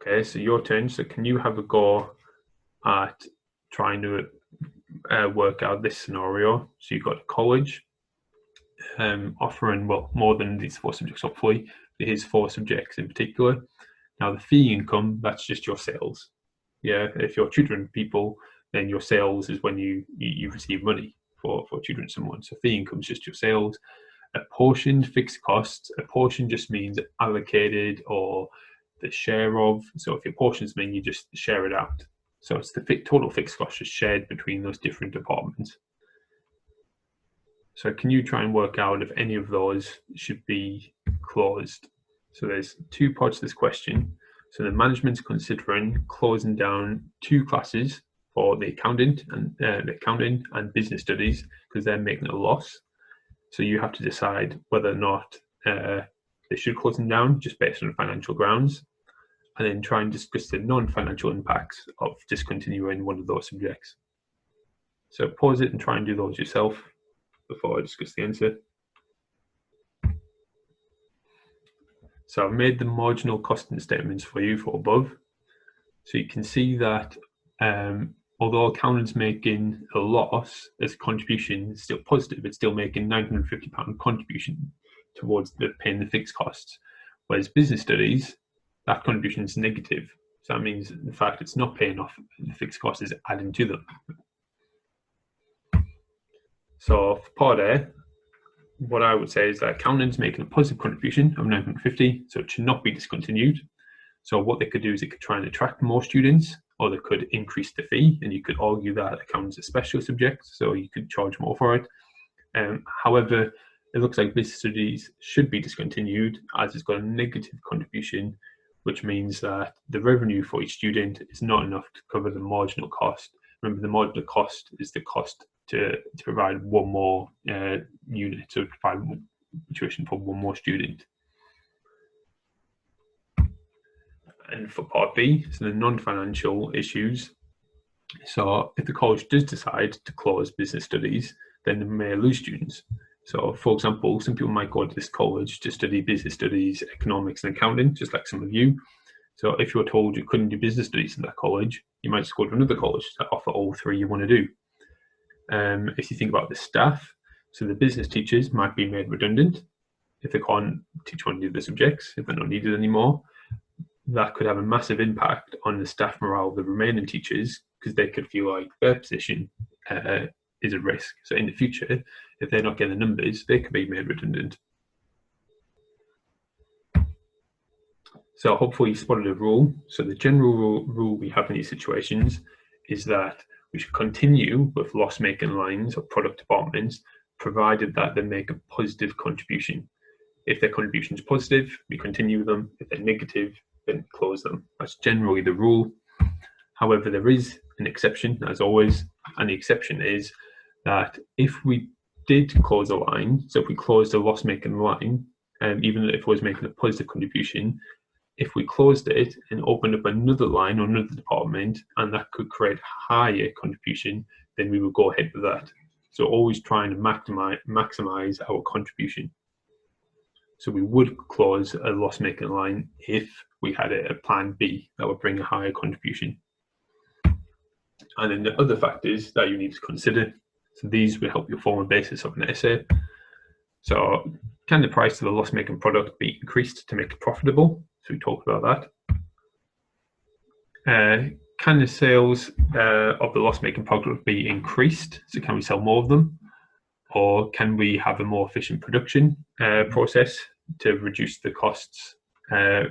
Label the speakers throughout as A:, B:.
A: Okay, so your turn. So can you have a go at trying to work out this scenario? So you've got a college offering, well, more than these 4 subjects, hopefully. Here's 4 subjects in particular. Now the fee income, that's just your sales. Yeah, if you're tutoring people, then your sales is when you receive money for tutoring someone. So fee income is just your sales. Apportioned fixed costs, a portion just means allocated or the share of. So if your portions mean you just share it out. So it's the total fixed cost just shared between those different departments. So can you try and work out if any of those should be closed? So there's 2 parts to this question. So the management's considering closing down 2 classes for the accounting and business studies because they're making a loss. So you have to decide whether or not they should close them down just based on financial grounds, and then try and discuss the non-financial impacts of discontinuing one of those subjects. So pause it and try and do those yourself before I discuss the answer. So I've made the marginal costing statements for you for above. So you can see that although accountant's making a loss, its contribution is still positive. It's still making £950 contribution towards paying the fixed costs. Whereas business studies, that contribution is negative. So that means, in fact, it's not paying off the fixed cost, is adding to them. So for part A, what I would say is that accountant's making a positive contribution of 950, so it should not be discontinued. So what they could do is they could try and attract more students, or they could increase the fee, and you could argue that accountant's a special subject, so you could charge more for it. However, it looks like business studies should be discontinued as it's got a negative contribution, which means that the revenue for each student is not enough to cover the marginal cost. Remember, the marginal cost is the cost to provide one more unit, to provide tuition for one more student. And for part B, so the non-financial issues. So if the college does decide to close business studies, then they may lose students. So for example, some people might go to this college to study business studies, economics and accounting, just like some of you. So if you're told you couldn't do business studies in that college, you might just go to another college that offer all 3 you want to do. If you think about the staff, so the business teachers might be made redundant if they can't teach one of the subjects, if they're not needed anymore. That could have a massive impact on the staff morale of the remaining teachers, because they could feel like their position is at risk. So in the future, if they're not getting the numbers, they could be made redundant. So hopefully you spotted a rule. So the general rule we have in these situations is that we should continue with loss-making lines or product departments, provided that they make a positive contribution. If their contribution is positive, we continue with them. If they're negative, then close them. That's generally the rule. However, there is an exception, as always, and the exception is that if we did close a line, so if we closed a loss-making line, even if it was making a positive contribution, if we closed it and opened up another line or another department, and that could create higher contribution, then we would go ahead with that. So always trying to maximize our contribution. So we would close a loss-making line if we had a plan B that would bring a higher contribution. And then the other factors that you need to consider, so these will help you form a basis of an essay. So can the price of the loss-making product be increased to make it profitable? So we talked about that. Can the sales of the loss-making product be increased? So can we sell more of them? Or can we have a more efficient production process to reduce the costs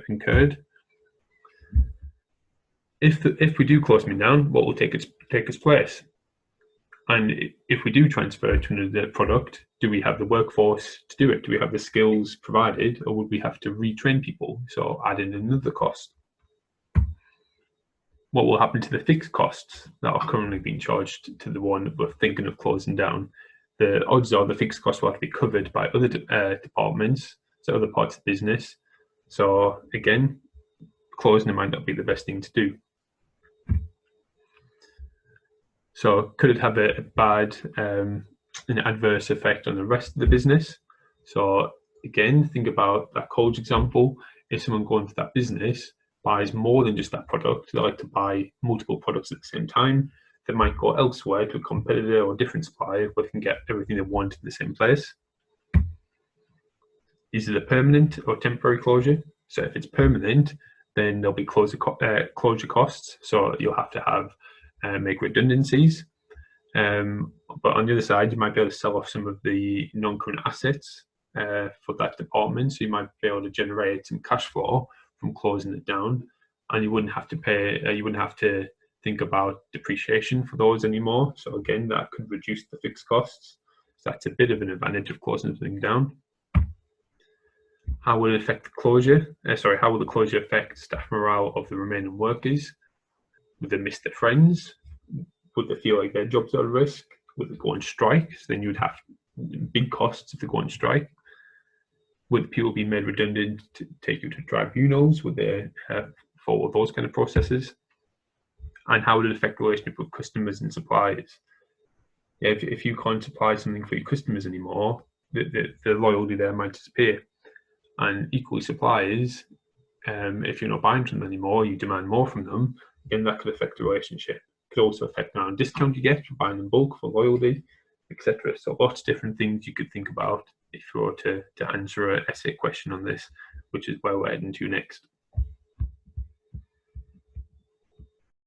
A: incurred? If we do close them down, what will take its place? And if we do transfer to another product, do we have the workforce to do it? Do we have the skills provided, or would we have to retrain people? So add in another cost. What will happen to the fixed costs that are currently being charged to the one that we're thinking of closing down? The odds are the fixed costs will have to be covered by other departments, so other parts of the business. So again, closing them might not be the best thing to do. So could it have a bad, an adverse effect on the rest of the business? So again, think about that college example. If someone going to that business, buys more than just that product, they like to buy multiple products at the same time, they might go elsewhere to a competitor or different supplier where they can get everything they want in the same place. Is it a permanent or temporary closure? So if it's permanent, then there'll be closure costs. So you'll have to make redundancies. But on the other side, you might be able to sell off some of the non-current assets for that department. So you might be able to generate some cash flow from closing it down, and you wouldn't have to pay. You wouldn't have to think about depreciation for those anymore. So again, that could reduce the fixed costs. So that's a bit of an advantage of closing things down. How will it affect the closure? How will the closure affect staff morale of the remaining workers? Would they miss their friends? Would they feel like their jobs are at risk? Would they go on strike? So then you'd have big costs if they go on strike. Would people be made redundant to take you to tribunals? Would they follow those kind of processes? And how would it affect the relationship with customers and suppliers? If you can't supply something for your customers anymore, the loyalty there might disappear. And equally, suppliers, if you're not buying from them anymore, you demand more from them, again, that could affect the relationship. It could also affect the amount of discount you get for buying in bulk for loyalty, etc. So lots of different things you could think about if you were to answer an essay question on this, which is where we're heading to next.